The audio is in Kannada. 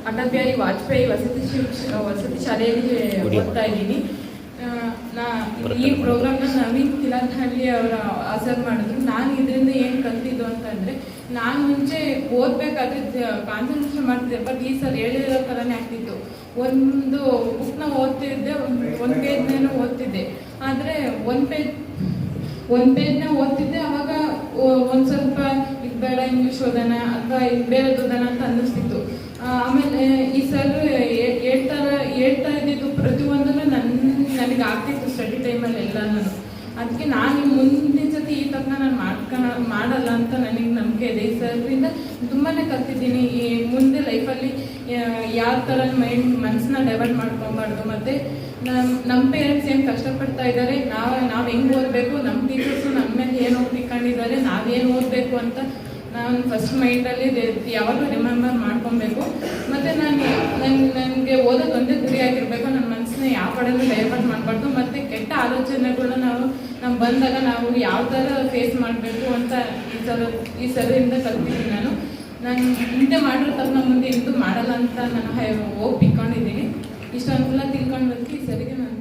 ಅಟಲ್ ಬಿಹಾರಿ ವಾಜಪೇಯಿ ವಸತಿ ಶಾಲೆಯಲ್ಲಿ ಓದ್ತಾ ಇದ್ದೀನಿ. ಈ ಪ್ರೋಗ್ರಾಮ್ನ ನವೀನ್ ಕಿಲಾಂತಹಳ್ಳಿ ಅವರ ಆಸರ್ ಮಾಡಿದ್ರು. ನಾನು ಇದರಿಂದ ಏನು ಕಲ್ತಿದ್ದು ಅಂತಂದರೆ, ನಾನು ಮುಂಚೆ ಓದಬೇಕಾದ್ರೆ ಕಾನ್ಸಂಟ್ರೇಷನ್ ಮಾಡ್ತಿದ್ದೆ, ಬಟ್ ಈ ಸರ್ ಹೇಳಿರೋ ಥರನೇ ಆಗ್ತಿತ್ತು. ಒಂದು ಬುಕ್ನ ಓದ್ತಿದ್ದೆ, ಒಂದು ಪೇಜ್ನೇನೋ ಓದ್ತಿದ್ದೆ, ಆದರೆ ಒಂದು ಪೇಜ್ನ ಓದ್ತಿದ್ದೆ. ಆವಾಗ ಒಂದು ಸ್ವಲ್ಪ ಇದು ಬೇಡ, ಇಂಗ್ಲೀಷ್ ಓದೋಣ ಅಥವಾ ಇದು ಬೇರೆ ಓದೋಣ ಅಂತ ಅನ್ನಿಸ್ತಿತ್ತು. ಆಮೇಲೆ ಈ ಸರ್ ಹೇಳ್ತಾ ಇದ್ದಿದ್ದು ಪ್ರತಿಯೊಂದನ್ನು ನನಗೆ ಆಗ್ತಿತ್ತು ಸ್ಟಡಿ ಟೈಮಲ್ಲಿ ಎಲ್ಲ. ಅದಕ್ಕೆ ನಾನು ಮುಂದಿನ ಸತಿ ಈ ತಪ್ಪನ್ನ ನಾನು ಮಾಡಲ್ಲ ಅಂತ ನನಗೆ ನಂಬಿಕೆ ಇದೆ. ಈ ಸರ್ರಿಂದ ತುಂಬಾ ಕಲ್ತಿದ್ದೀನಿ. ಈ ಮುಂದೆ ಲೈಫಲ್ಲಿ ಯಾವ ಥರ ಮನಸ್ಸನ್ನ ಡೈವರ್ಟ್ ಮಾಡ್ಕೊಬಾರ್ದು. ಮತ್ತು ನಮ್ಮ ಪೇರೆಂಟ್ಸ್ ಏನು ಕಷ್ಟಪಡ್ತಾ ಇದ್ದಾರೆ, ನಾವು ಹೆಂಗೆ ಓದಬೇಕು, ನಮ್ಮ ಟೀಚರ್ಸು ನಮ್ಮ ಮೇಲೆ ಏನು ಓದ್ಕೊಂಡಿದ್ದಾರೆ, ನಾವೇನು ಓದಬೇಕು ಅಂತ ನಾನು ಫಸ್ಟ್ ಮೈಂಡಲ್ಲಿ ಯಾವಾಗಲೂ ರಿಮೆಂಬರ್ ಮಾಡ್ಕೊಬೇಕು. ಮತ್ತು ನನಗೆ ಓದೋದು ಒಂದೇ ಗುರಿಯಾಗಿರಬೇಕು. ನನ್ನ ಮನಸ್ಸನ್ನ ಯಾವ ಕಡೆಯೂ ಡೈವರ್ಟ್ ಮಾಡಬಾರ್ದು. ಮತ್ತು ಕೆಟ್ಟ ಆಲೋಚನೆಗಳನ್ನ ನಾವು ಬಂದಾಗ ನಾವು ಯಾವ ಥರ ಫೇಸ್ ಮಾಡಬೇಕು ಅಂತ ಈ ಸಲದಿಂದ ಕಲ್ತಿದ್ದೀನಿ. ನಾನು ಹಿಂದೆ ಮಾಡಿರೋ ತಪ್ಪನ್ನ ಮುಂದೆ ಇಂದು ಮಾಡಲ್ಲ ಅಂತ ನಾನು ಹೋಗಿ ಇಟ್ಕೊಂಡಿದ್ದೀನಿ. ಇಷ್ಟೊಂದೆಲ್ಲ ತಿಳ್ಕೊಂಡು ಈ ಸರಿಗೆ ನಾನು